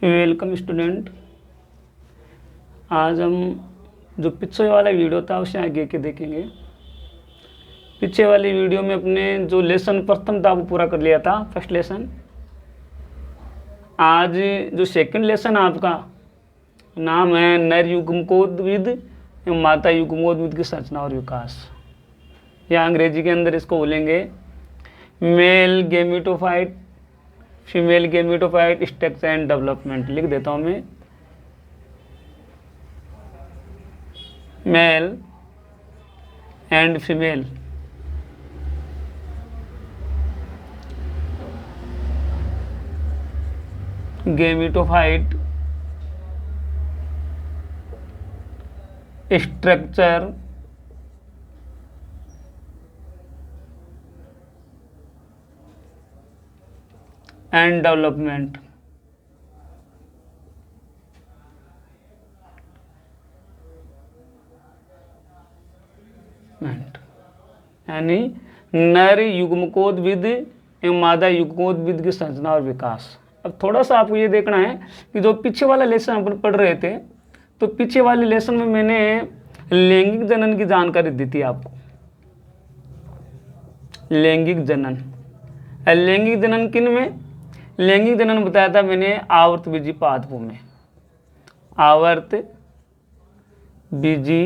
Welcome student. आज हम जो पीछे वाला वीडियो था उसे आगे के देखेंगे। पीछे वाली वीडियो में अपने जो लेसन प्रथम था वो पूरा कर लिया था, फर्स्ट लेसन। आज जो सेकंड लेसन आपका नाम है नर युग्मकोद्भिद एवं माता युग्मकोद्भिद की संरचना और विकास, या अंग्रेजी के अंदर इसको बोलेंगे male gametophyte, female gametophyte structure and development. लिख देता हूँ मैं, male and female gametophyte structure and development. यानी नर युग्मकोद्भिद एवं मादा युग्मकोद्भिद की संरचना और विकास। अब थोड़ा सा आपको ये देखना है कि जो पीछे वाला लेसन अपन पढ़ रहे थे, तो पीछे वाले लेसन में मैंने लैंगिक जनन की जानकारी दी थी आपको। लैंगिक जनन, लैंगिक जनन किन में? लैंगिक जनन बताया था मैंने आवर्त बीजी पादपों में। आवर्त बीजी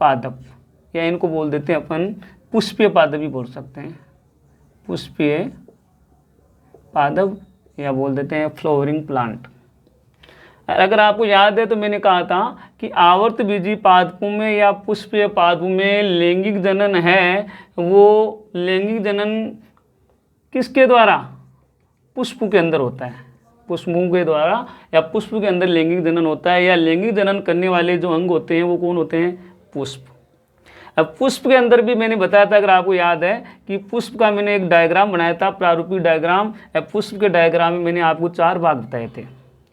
पादप, या इनको बोल देते हैं अपन पुष्पीय पादप भी बोल सकते हैं। पुष्पीय पादप या बोल देते हैं फ्लावरिंग प्लांट। अगर आपको याद है तो मैंने कहा था कि आवर्त बीजी पादपों में या पुष्पीय पादपों में लैंगिक जनन है, वो लैंगिक जनन किसके द्वारा? पुष्प के अंदर होता है। पुष्पों के द्वारा या पुष्प के अंदर लैंगिक जनन होता है, या लैंगिक जनन करने वाले जो अंग होते हैं वो कौन होते हैं? पुष्प। अब पुष्प के अंदर भी मैंने बताया था, अगर आपको याद है कि पुष्प का मैंने एक डायग्राम बनाया था, प्रारूपिक डायग्राम। पुष्प के डायग्राम में मैंने आपको 4 भाग बताए थे।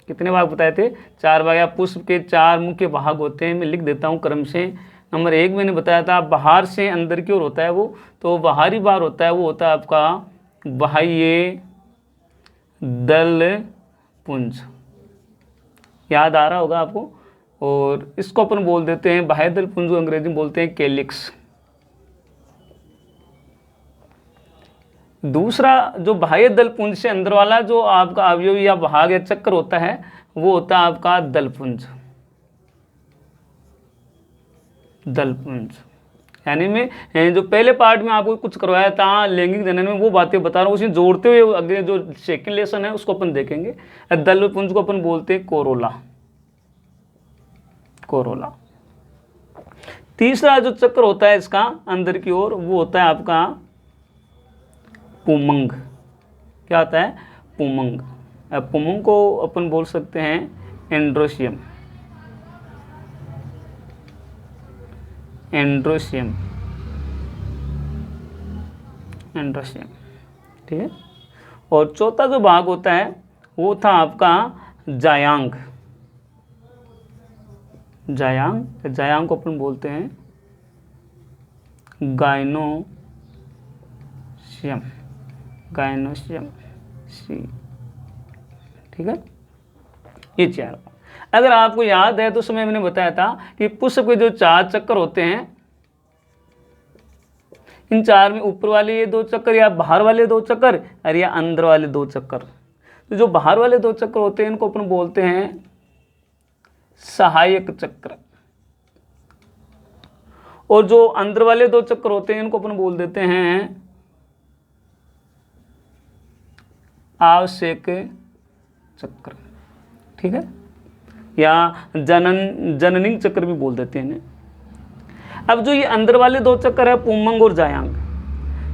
कितने भाग बताए थे? 4 भाग। या पुष्प के 4 मुख्य भाग होते हैं, मैं लिख देता हूँ क्रम से। नंबर 1 मैंने बताया था बाहर से अंदर की ओर होता है वो, तो बाहरी भाग होता है वो होता है आपका बाह्य दल पुंज। याद आ रहा होगा आपको। और इसको अपन बोल देते हैं बाह्य दल पुंज, अंग्रेजी में बोलते हैं कैलिक्स। दूसरा जो बाह्य दल पुंज से अंदर वाला जो आपका अवयव या भाग या चक्र होता है वो होता है आपका दल पुंज। दल पुंज यानी मैं जो पहले पार्ट में आपको कुछ करवाया था लैंगिक जनन में, वो बातें बता रहा हूँ, उसे जोड़ते हुए अगले जो सेकंड लेसन है उसको अपन देखेंगे। दल पुंज को अपन बोलते हैं कोरोला। कोरोला। तीसरा जो चक्र होता है इसका अंदर की ओर वो होता है आपका पुमंग। क्या होता है? पुमंग। पुमंग को अपन बोल सकते हैं एंड्रोशियम। एंड्रोशियम, एंड्रोशियम, ठीक है। और चौथा जो भाग होता है वो था आपका जायांग। जायांग, जायांग को अपन बोलते हैं गायनोशियम। गायनोशियम सी, ठीक है। ये 4। अगर आपको याद है तो समय मैंने बताया था कि पुष्प के जो 4 चक्कर होते हैं, इन 4 में ऊपर वाले ये 2 चक्कर, या बाहर वाले 2 चक्कर, और या अंदर वाले 2 चक्कर। तो जो बाहर वाले 2 चक्कर होते हैं इनको अपन बोलते हैं सहायक चक्र, और जो अंदर वाले 2 चक्कर होते हैं इनको अपन बोल देते हैं आवश्यक चक्र, ठीक है, या जननी चक्र भी बोल देते हैं इन्हें। अब जो ये अंदर वाले 2 चक्कर है पुमंग और जायांग,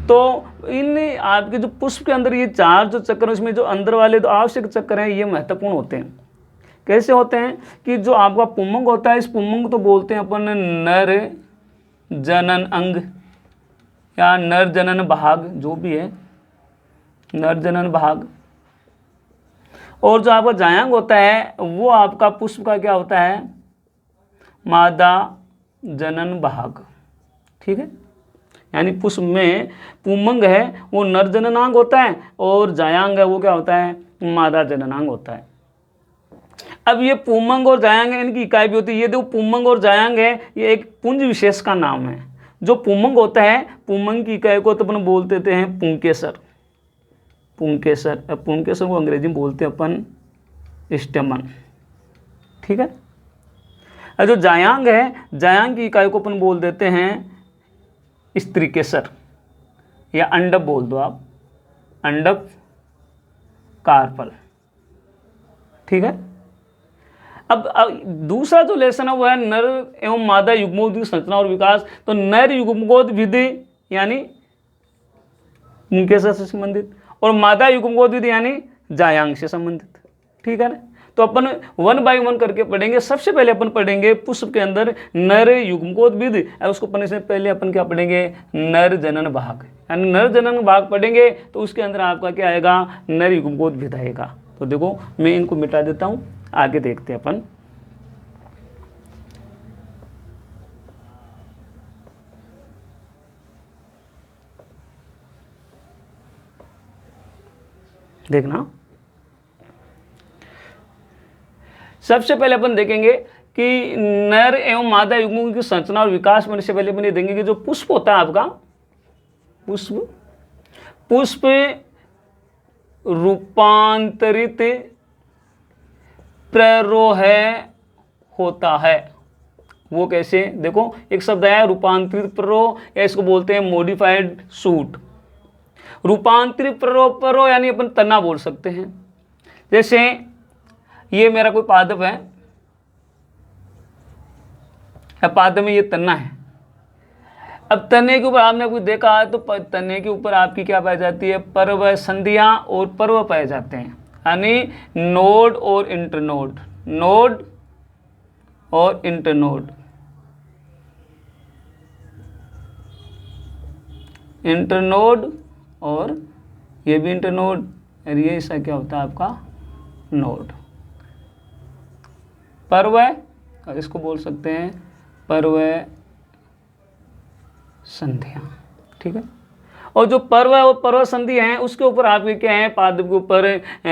तो इन आपके जो पुष्प के अंदर ये 4 जो चक्कर, उसमें जो अंदर वाले 2 आवश्यक चक्कर हैं ये महत्वपूर्ण होते हैं। कैसे होते हैं कि जो आपका पुमंग होता है, इस पुमंग तो बोलते हैं अपन नर जनन अंग या नर जनन भाग, जो भी है नर जनन भाग। और जो आपका जायांग होता है वो आपका पुष्प का क्या होता है? मादा जनन भाग, ठीक है। यानी पुष्प में पुमंग है वो नर जननांग होता है, और जायांग है वो क्या होता है? मादा जननांग होता है। अब ये पुमंग और जायांग है, इनकी इकाई भी होती है। ये देखो पुमंग और जायांग है, ये एक पुंज विशेष का नाम है। जो पुमंग होता है, पुमंग की इकाई को तो अपन बोल देते हैं पुंकेसर। पुंकेसर, अब पुंकेसर को अंग्रेजी में बोलते हैं अपन स्टेमन, ठीक है। और जो जायांग है, जायांग की इकाई को अपन बोल देते हैं स्त्रीकेसर या अंडप बोल दो आप, अंडप कार्पल, ठीक है। अब दूसरा जो लेसन है वो है नर एवं मादा युग्मोद्भिद की संरचना और विकास। तो नर युग्मोद्भिद यानी पुंकेसर से संबंधित और मादा युग्मोद्भिद यानी जायांग से संबंधित, ठीक है ना। तो अपन 1 बाय 1 करके पढ़ेंगे। सबसे पहले अपन पढ़ेंगे पुष्प के अंदर नर युग्मकोद्भिद, उसको पढ़ने से पहले अपन क्या पढ़ेंगे, नर जनन भाग, यानी नर जनन भाग पढ़ेंगे तो उसके अंदर आपका क्या आएगा, नर युग्मकोद्भिद आएगा। तो देखो मैं इनको मिटा देता हूँ, आगे देखते हैं अपन। देखना, सबसे पहले अपन देखेंगे कि नर एवं मादा युग्मों की संरचना और विकास में से पहले अपन ये देखेंगे कि जो पुष्प होता है आपका, पुष्प रूपांतरित प्ररोह होता है। वो कैसे, देखो एक शब्द है रूपांतरित प्ररोह, या इसको बोलते हैं मॉडिफाइड शूट। रूपांतरित प्ररोह यानी अपन तना बोल सकते हैं। जैसे ये मेरा कोई पादप है, पादप में ये तना है। अब तने के ऊपर आपने कुछ देखा है तो तने के ऊपर आपकी क्या पाई जाती है, पर्व संधियां और पर्व पाए जाते हैं, यानी नोड और इंटरनोड, नोड और इंटरनोड, इंटरनोड और ये भी इंटरनोड, और ये ऐसा क्या होता है आपका नोड। पर्व, इसको बोल सकते हैं पर्व संधियां, ठीक है। और जो पर्व और पर्व संधि हैं उसके ऊपर आपके क्या है, पादप के ऊपर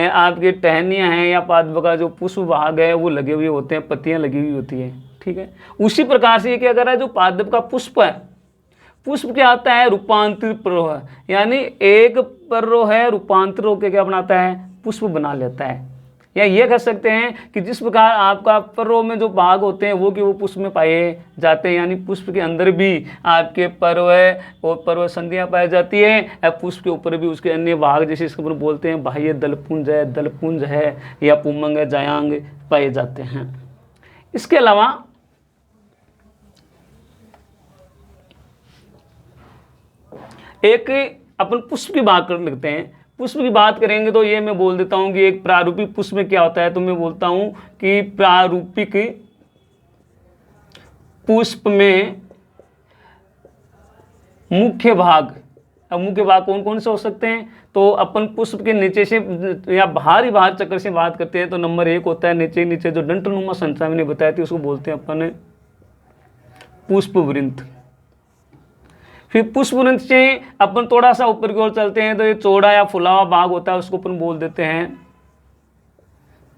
आपके टहनियां हैं या पादप का जो पुष्प भाग है वो लगे हुए होते हैं, पत्तियां लगी हुई होती है, ठीक है। उसी प्रकार से ये क्या कर रहा है, जो पादप का पुष्प है, पुष्प क्या आता है, रूपांतरित प्ररोह, यानी एक प्ररोह है रूपांतरित होकर क्या बनाता है, पुष्प बना लेता है। या ये कह सकते हैं कि जिस प्रकार आपका पर्व में जो भाग होते हैं वो पुष्प में पाए जाते हैं, यानी पुष्प के अंदर भी आपके पर्व और पर्व संधियां पाई जाती है, पुष्प के ऊपर भी उसके अन्य भाग जैसे इसके ऊपर बोलते हैं बाह्य दलपुंज है या पुमंग है, जायांग पाए जाते हैं। इसके अलावा एक अपन पुष्प की बात कर लेते हैं। पुष्प की बात करेंगे तो ये मैं बोल देता हूं कि एक प्रारूपिक पुष्प में क्या होता है, तो मैं बोलता हूं कि प्रारूपिक पुष्प में मुख्य भाग, अब मुख्य भाग कौन कौन से हो सकते हैं, तो अपन पुष्प के नीचे से या बाहर चक्कर से बात करते हैं तो नंबर 1 होता है नीचे जो डंठलनुमा संरचना मैंने बताई थी उसको बोलते हैं अपन पुष्पवृंत। फिर पुष्पवृंत से अपन थोड़ा सा ऊपर की ओर चलते हैं तो ये चौड़ा या फुला हुआ भाग होता है उसको अपन बोल देते हैं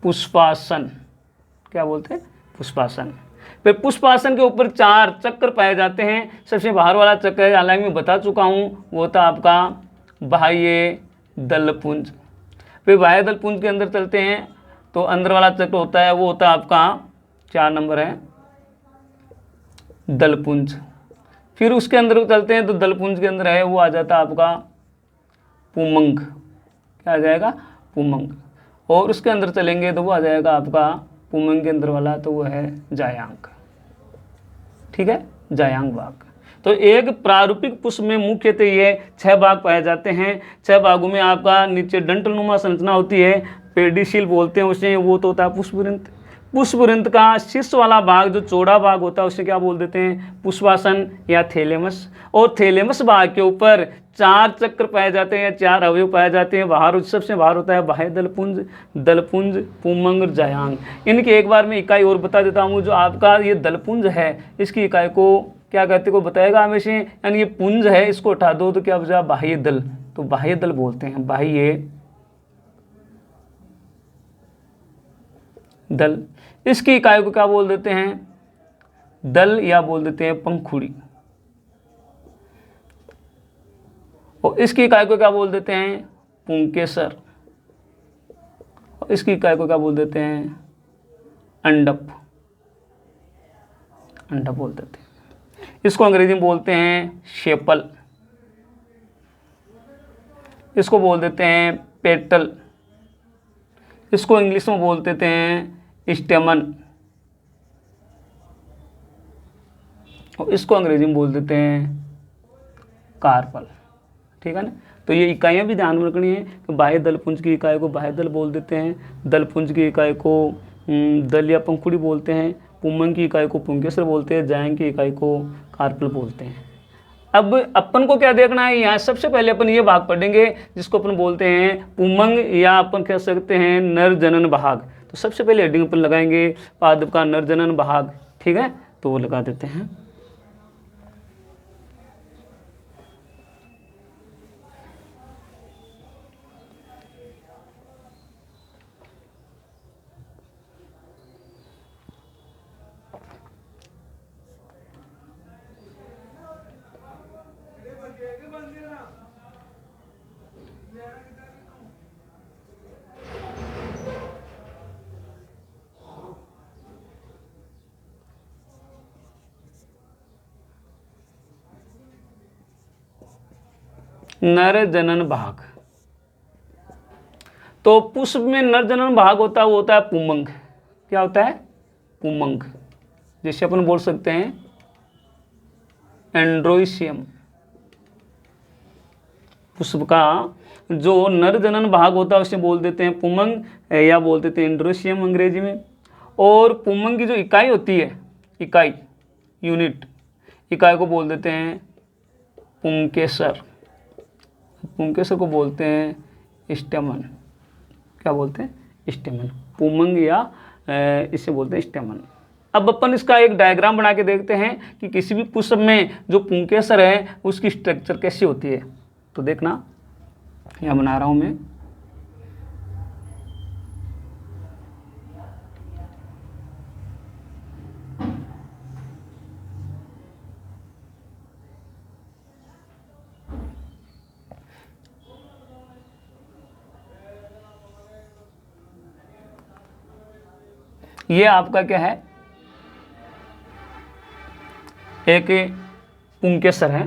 पुष्पासन। क्या बोलते हैं, पुष्पासन। फिर पुष्पासन के ऊपर 4 चक्र पाए जाते हैं। सबसे बाहर वाला चक्र हालांकि मैं बता चुका हूँ वो था आपका बाह्य दलपुंज। फिर बाह्य दलपुंज के अंदर चलते हैं तो अंदर वाला चक्र होता है वो होता है आपका 4 नंबर है दलपुंज। फिर उसके अंदर चलते हैं तो दलपुंज के अंदर है वो आ जाता है आपका पुमंग। क्या आ जाएगा, पुमंग। और उसके अंदर चलेंगे तो वो आ जाएगा आपका पुमंग के अंदर वाला तो वो है जायांग। ठीक है, जायांग भाग। तो एक प्रारूपिक पुष्प में मुख्यतः ये 6 भाग पाए जाते हैं। 6 भागों में आपका नीचे डंठलनुमा संरचना होती है, पेडिसिल बोलते हैं उसे, वो तो होता है पुष्पवृंत। पुष्पवृंत का शीर्ष वाला भाग जो चौड़ा भाग होता है उसे क्या बोल देते हैं, पुष्पासन या थैलेमस। और थैलेमस भाग के ऊपर 4 चक्र पाए जाते हैं या 4 अवयव पाए जाते हैं। बाहर सबसे बाहर होता है बाह्य दलपुंज, दलपुंज, पुमंग और जायांग। इनकी एक बार मैं इकाई और बता देता हूँ। जो आपका ये दलपुंज है इसकी इकाई को क्या कहते को बताएगा हमेशा, यानी ये पुंज है इसको उठा दो तो क्या बचा, बाह्य दल। तो बाह्य दल बोलते हैं, बाह्य दल। इसकी इकाई को क्या बोल देते हैं? दल या बोल देते हैं पंखुड़ी। और इसकी इकाई को क्या बोल देते हैं? पुंकेसर। और इसकी इकाई को क्या बोल देते हैं? अंडप। अंडप बोल देते हैं। इसको अंग्रेजी में बोलते हैं शेपल। इसको बोल देते हैं पेटल। इसको इंग्लिश में बोल देते हैं स्टेमन। और इसको अंग्रेजी में बोल देते हैं कार्पल। ठीक है ना। तो ये इकाइयाँ भी ध्यान में रखनी है कि बाह्य दलपुंज की इकाई को बाह्य दल बोल देते हैं, दलपुंज की इकाई को दल या पंखुड़ी बोलते हैं, पुंमंग की इकाई को पुंकेसर बोलते हैं, जायंग की इकाई को कार्पल बोलते हैं। अब अपन को क्या देखना है, यहाँ सबसे पहले अपन ये भाग पढ़ेंगे जिसको अपन बोलते हैं पुंमंग या अपन कह सकते हैं नर जनन भाग। तो सबसे पहले हेडिंग अपन लगाएंगे पादप का नर जनन भाग। ठीक है, तो वो लगा देते हैं। नर जनन भाग। तो पुष्प में नर जनन भाग होता है, वो होता है पुंमंग। क्या होता है? पुंमंग। जैसे अपन बोल सकते हैं एंड्रोइशियम। पुष्प का जो नर जनन भाग होता है उसे बोल देते हैं पुंमंग या बोल देते हैं एंड्रोइशियम अंग्रेजी में। और पुंमंग की जो इकाई होती है, इकाई यूनिट, इकाई को बोल देते हैं पुंकेसर। पुंकेसर को बोलते हैं स्टेमन। क्या बोलते हैं? स्टेमन। पुंमंग या इसे बोलते हैं स्टेमन। अब अपन इसका एक डायग्राम बना के देखते हैं कि किसी भी पुष्प में जो पुंकेसर है उसकी स्ट्रक्चर कैसी होती है। तो देखना, यहाँ बना रहा हूँ मैं। ये आपका क्या है? एक पुंकेसर है।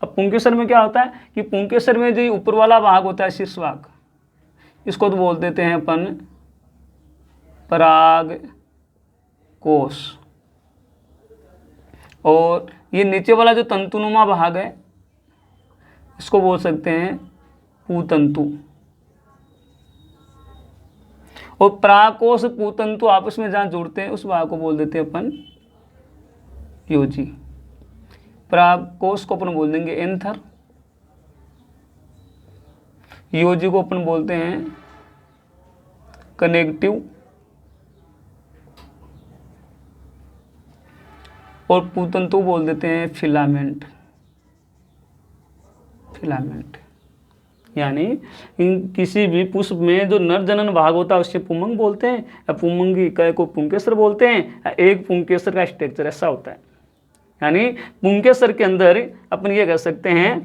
अब पुंकेसर में क्या होता है कि पुंकेसर में जो ऊपर वाला भाग होता है शीर्ष भाग, इसको तो बोल देते हैं अपन पराग कोश। और ये नीचे वाला जो तंतुनुमा भाग है इसको बोल सकते हैं पूतंतु। और परागकोश पूतंतु आपस में जहाँ जुड़ते हैं उस भाग को बोल देते हैं अपन योजी। परागकोश को अपन बोल देंगे एंथर। योजी को अपन बोलते हैं कनेक्टिव। और पूतंतु बोल देते हैं फिलामेंट। फिलामेंट यानी किसी भी पुष्प में जो नर जनन भाग होता है उससे पुंमंग बोलते हैं, या पुंमंग की इकाई को पुंकेसर बोलते हैं, या एक पुंकेसर का स्ट्रक्चर ऐसा होता है। यानी पुंकेसर के अंदर अपन ये कह सकते हैं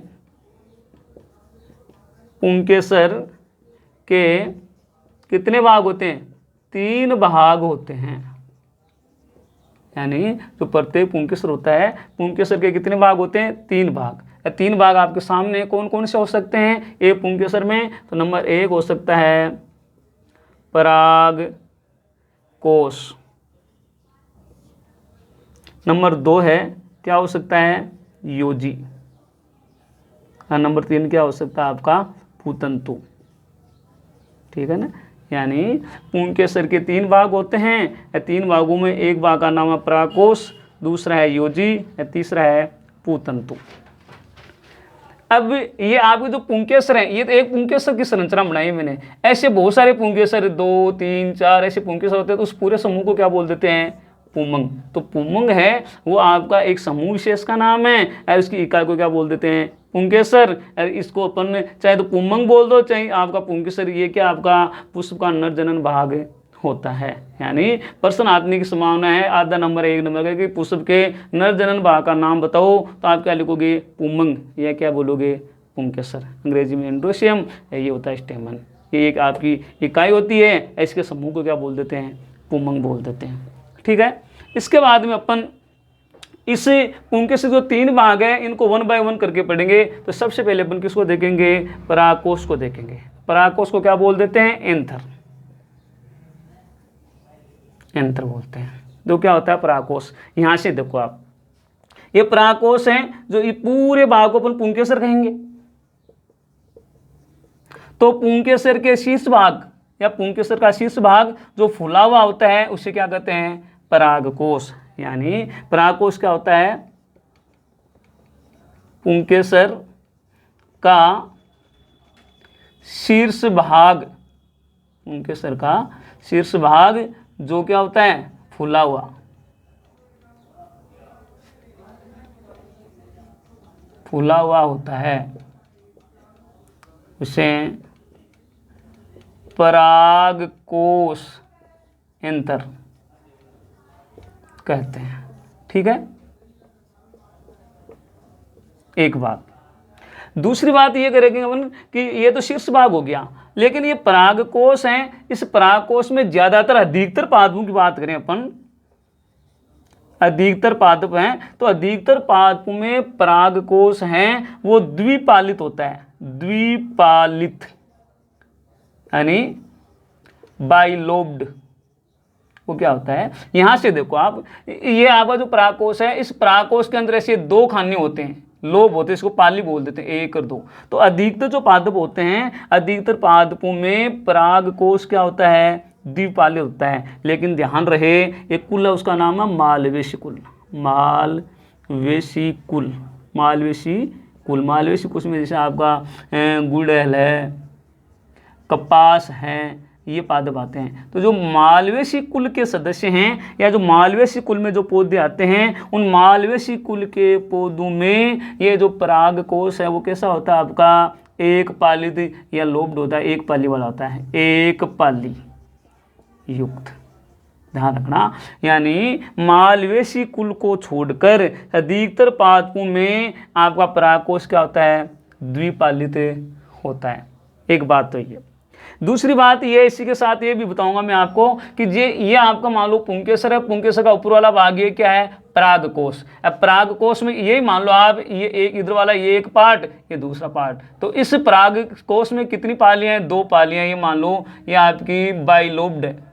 पुंकेसर के कितने भाग होते हैं? 3 भाग होते हैं। यानी जो प्रत्येक पुंकेसर होता है, पुंकेसर के कितने भाग होते हैं? 3 भाग। 3 भाग आपके सामने कौन कौन से हो सकते हैं एक पुंकेसर में? तो नंबर 1 हो सकता है पराग कोश। नंबर 2 है, क्या हो सकता है? योजी। और नंबर 3 क्या हो सकता है आपका? पूतंतु। ठीक है ना। यानी पुंकेसर के 3 भाग होते हैं। 3 भागों में एक भाग का नाम है परागकोश, दूसरा है योजी, तीसरा है पूतंतु। अब ये आपके जो पुंकेसर हैं, ये तो एक पुंकेसर की संरचना बनाई है मैंने। ऐसे बहुत सारे पुंकेसर 2, 3, 4 ऐसे पुंकेसर होते हैं। तो उस पूरे समूह को क्या बोल देते हैं? पुंमंग। तो पुंमंग है वो आपका एक समूह विशेष का नाम है, और उसकी इकाई को क्या बोल देते हैं? पुंकेसर। इसको अपन चाहे तो पुंमंग बोल दो, चाहे आपका पुंकेसर। ये क्या आपका पुष्प का नर जनन भाग होता है। यानी प्रश्न आने की संभावना है आधा नंबर 1 नंबर का कि पुष्प के नर जनन भाग का नाम बताओ, तो आप क्या लिखोगे पुमंग, या क्या बोलोगे पुंकेसर, अंग्रेजी में एंड्रोशियम, ये होता है स्टेमन। ये एक आपकी इकाई होती है, इसके समूह को क्या बोल देते हैं पुमंग बोल देते हैं। ठीक है, इसके बाद में अपन इस पुंकेसर जो 3 भाग है इनको 1 बाय 1 करके पढ़ेंगे। तो सबसे पहले अपन किसको देखेंगे, परागकोश को देखेंगे। परागकोश को क्या बोल देते हैं एंथर, एंथर बोलते हैं। तो क्या होता है परागकोश, यहां से देखो आप, ये परागकोश है जो ये पूरे भाग को अपन पुंकेसर कहेंगे। तो पुंकेसर के शीर्ष भाग या पुंकेसर का शीर्ष भाग जो फूला हुआ होता है उसे क्या कहते हैं परागकोश। यानी परागकोश क्या होता है, पुंकेसर का शीर्ष भाग, पुंकेसर का शीर्ष भाग जो क्या होता है फूला हुआ, फूला हुआ होता है, उसे परागकोश एंथर कहते हैं। ठीक है, एक बात। दूसरी बात ये करेंगे अपन कि ये तो शीर्ष भाग हो गया, लेकिन ये परागकोश हैं, इस परागकोश में ज्यादातर अधिकतर पादपों की बात करें अपन, अधिकतर पादप हैं, तो अधिकतर पादपों में परागकोश हैं वो द्विपालित होता है, द्विपालित यानी बाइलोब्ड। वो क्या होता है, यहां से देखो आप, ये आपका जो परागकोश है, इस परागकोश के अंदर ऐसे 2 खाने होते हैं, लोब होते हैं, इसको पाली बोल देते हैं, 1 और 2। तो अधिकतर जो पादप होते हैं, अधिकतर पादपों में परागकोश क्या होता है द्विपालित होता है। लेकिन ध्यान रहे एक कुल है, उसका नाम है मालवेशी कुल, मालवेशी कुल, मालवेशी कुल। मालवेशी कुल में जैसे आपका गुड़हल है, कपास है, ये पादप आते हैं। तो जो मालवेशी कुल के सदस्य हैं या जो मालवेशी कुल में जो पौधे आते हैं, उन मालवेशी कुल के पौधों में ये जो परागकोश है वो कैसा होता है आपका एक पालित या लोब्ड होता है, एक पाली वाला होता है, एक पाली युक्त। ध्यान रखना, यानी मालवेशी कुल को छोड़कर अधिकतर पादपों में आपका परागकोश क्या होता है द्विपालित होता है। एक बात तो ये। दूसरी बात ये, इसी के साथ ये भी बताऊंगा मैं आपको कि ये आपका मान लो पुंकेसर है, पुंकेसर का ऊपर वाला भाग ये क्या है परागकोश। अब परागकोश में ये मान लो आप, ये एक इधर वाला ये एक पार्ट, ये दूसरा पार्ट। तो इस परागकोश में कितनी पालियां हैं 2 पालियां। ये मान लो ये आपकी बाइलोब्ड है।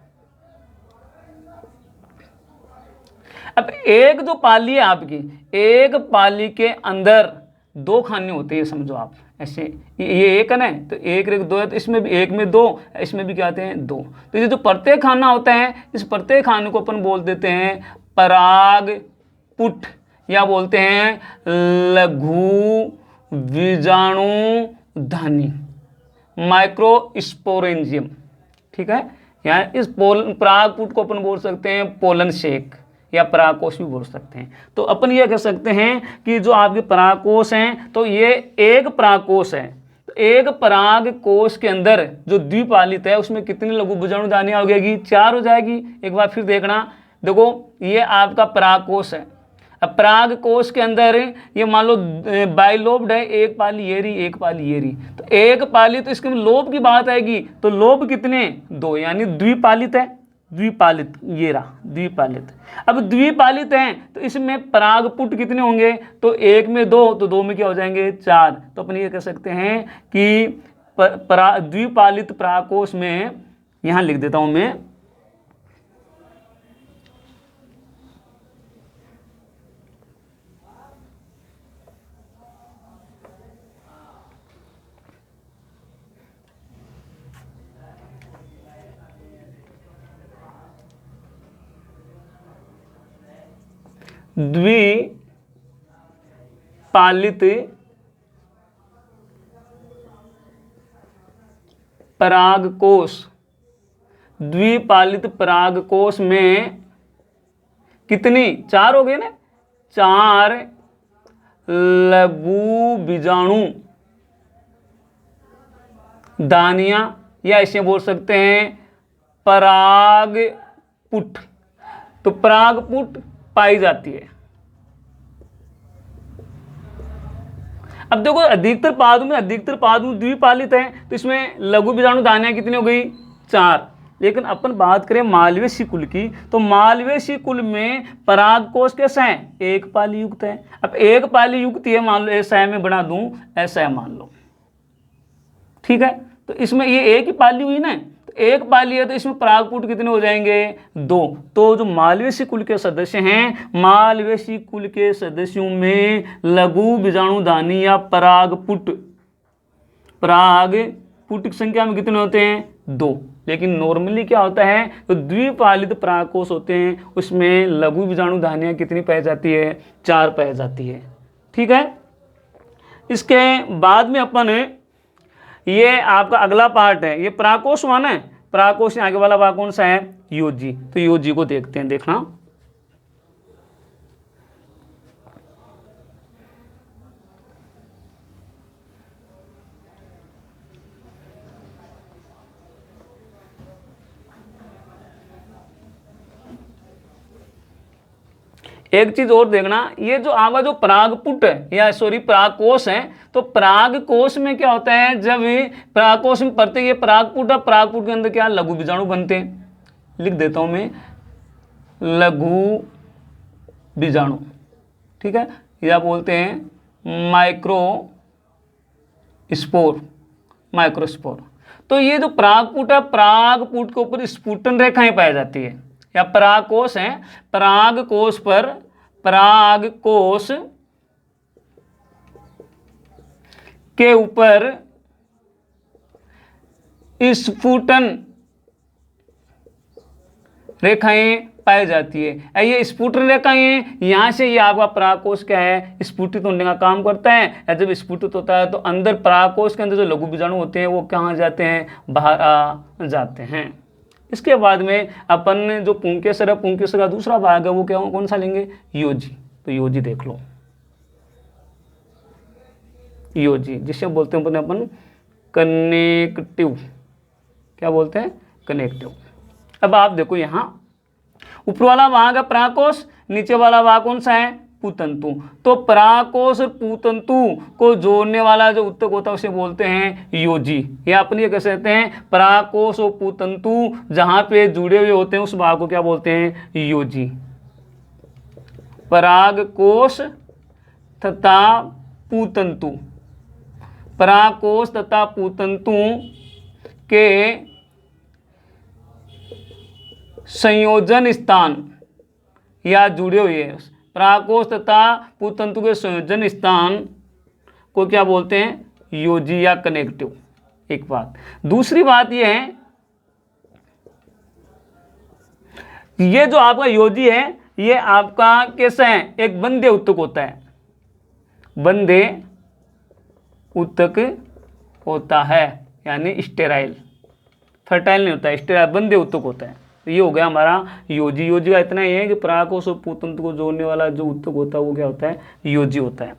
अब एक जो पाली है आपकी, एक पाली के अंदर 2 खाने होते हैं, समझो आप ऐसे, ये एक है ना, तो एक 2 है, तो इसमें भी एक में 2, इसमें भी क्या आते हैं 2। तो ये जो प्रत्येक खाना होता है, इस प्रत्येक खाने को अपन बोल देते हैं परागपुट, या बोलते हैं लघु बीजाणुधानी, माइक्रोस्पोरेंजियम। ठीक है, या इस परागपुट को अपन बोल सकते हैं पोलन शेक या परागकोश भी बोल सकते हैं। तो अपन ये कह सकते हैं कि जो आपके परागकोश हैं, तो ये एक परागकोश है, तो एक परागकोश के अंदर जो द्विपालित है उसमें कितनी लघु बीजाणुधानियां हो जाएगी 4 हो जाएगी। एक बार फिर देखना, देखो ये आपका परागकोश है। अब परागकोश के अंदर ये मान लो बाइलोब्ड है, एक पाली ये रही, एक पाली ये रही, तो एक पाली, तो इसके में लोब की बात आएगी, तो लोब कितने 2, यानी द्विपालित है, द्विपालित ये रहा द्विपालित। अब द्विपालित हैं तो इसमें परागपुट कितने होंगे, तो 1 में 2, तो 2 में क्या हो जाएंगे 4। तो अपन ये कह सकते हैं कि द्विपालित परागकोश में, यहां लिख देता हूं मैं, द्विपालित परागकोश, द्विपालित परागकोश में कितनी 4 हो गए ना, 4 लघु बीजाणु दानियां, या इसे बोल सकते हैं परागपुट, तो परागपुट पाई जाती है। अब देखो अधिकतर पादप द्विपालित है, तो इसमें लघु बीजाणु दानियां कितनी हो गई? 4। लेकिन अपन बात करें मालवेसी कुल की, तो मालवेसी कुल में परागकोश कैसा है? एक पाली युक्त है। अब एक पाली युक्त ये मान लो ऐसा है, मैं बना दूं ऐसा है मान लो, ठीक है। तो इसमें ये एक ही पाली हुई ना, तो एक पाली है, तो इसमें परागपुट कितने हो जाएंगे? 2। तो जो मालवेसी कुल के सदस्य हैं, मालवेसी कुल के सदस्यों में लघु बीजाणुधानी या परागपुट की संख्या में कितने होते हैं? 2। लेकिन नॉर्मली क्या होता है, तो द्विपालित परागकोश होते हैं, उसमें लघु बीजाणुधानियां कितनी पाई जाती है? 4 पाई जाती है, ठीक है। इसके बाद में अपन ये आपका अगला पार्ट है, ये परागकोश माना है, परागकोश से आगे वाला भाग कौन सा है? योजी। तो योजी को देखते हैं, देखना। एक चीज और देखना, ये जो आपका जो परागपुट है या सॉरी परागकोश है, तो परागकोश में क्या होता है, जब परागकोश में पढ़ते ये परागपुट है, परागपुट के अंदर क्या लघु बीजाणु बनते हैं, लिख देता हूं मैं लघु बीजाणु, ठीक है, या बोलते हैं माइक्रोस्पोर। तो ये जो परागपुट है, परागपुट के ऊपर स्फुटन रेखाएं पाई जाती है, या परागकोश है, परागकोश पर परागकोश के ऊपर स्फुटन रेखाएं पाई जाती है। ये स्फुटन रेखाएं यहां से ये आपका परागकोश क्या है? स्फुटित होने का काम करता है। या जब स्फुटित होता है तो अंदर परागकोश के अंदर जो लघु बीजाणु होते हैं वो कहाँ जाते हैं? बाहर आ जाते हैं। इसके बाद में अपन जो पुंकेसर है, पुंकेसर का दूसरा भाग है वो क्या कौन सा लेंगे? योजी। तो योजी देख लो, योजी जिसे बोलते हैं अपन कनेक्टिव, क्या बोलते हैं? कनेक्टिव। अब आप देखो यहाँ ऊपर वाला भाग है परागकोश, नीचे वाला भाग कौन सा है? पूतंतु। तो परागकोश और पूतंतु को जोड़ने वाला जो उत्तक होता है उसे बोलते हैं योजी। या अपन ये कह सकते हैं परागकोश और पूतंतु जहां पे जुड़े हुए होते हैं उस भाग को क्या बोलते हैं? योजी। परागकोश तथा पूतंतु, परागकोश तथा पूतंतु के संयोजन स्थान या जुड़े हुए परागकोश तथा पूतंतु के संयोजन स्थान को क्या बोलते हैं? योजी या कनेक्टिव। एक बात। दूसरी बात यह है, ये जो आपका योजी है ये आपका कैसा है? एक बंधे उत्तक होता है, बंधे उत्तक होता है, यानी स्टेराइल, फर्टाइल नहीं होता है, स्टेराइल बंधे उत्तक होता है। तो ये हो गया हमारा योजी। योजी का इतना ही है कि परागकोश और पूतंतु को जोड़ने वाला जो उत्तक होता है वो क्या होता है? योजी होता है।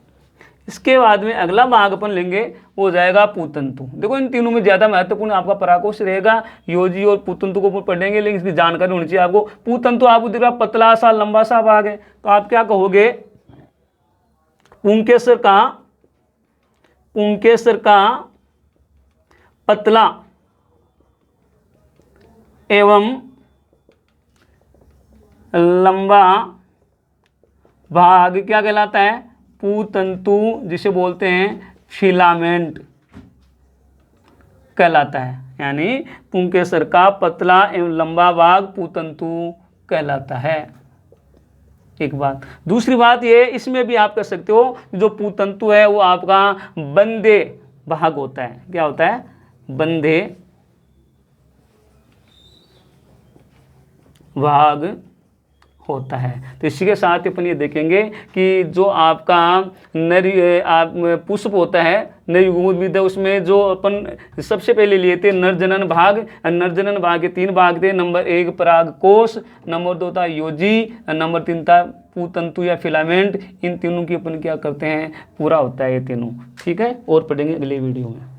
इसके बाद में अगला भाग अपन लेंगे वो हो जाएगा पूतंतु। देखो इन तीनों में ज़्यादा महत्वपूर्ण आपका परागकोश रहेगा, योजी और पूतंतु को पढ़ेंगे, लेकिन इसकी जानकारी होनी चाहिए आपको। पूतंतु आपको दिख रहा पतला सा लंबा सा भाग है, तो आप क्या कहोगे? पुंकेसर का पतला एवं लंबा भाग क्या कहलाता है? पूतंतु, जिसे बोलते हैं फिलामेंट कहलाता है। यानी पुंकेसर का पतला एवं लंबा भाग पूतंतु कहलाता है। एक बात। दूसरी बात ये, इसमें भी आप कह सकते हो जो पूतंतु है वो आपका बंधे भाग होता है। क्या होता है? बंधे भाग होता है। तो इसी के साथ अपन ये देखेंगे कि जो आपका पुष्प होता है नर युग्मोद्भिद विद्या, उसमें जो अपन सबसे पहले लिए थे नरजनन भाग, नरजनन भाग के 3 भाग थे। नंबर 1 परागकोश, नंबर 2 था योजी, नंबर 3 था पूतंतु या फिलामेंट। इन तीनों की अपन क्या करते हैं? पूरा होता है ये तीनों। ठीक है, और पढ़ेंगे अगले वीडियो में।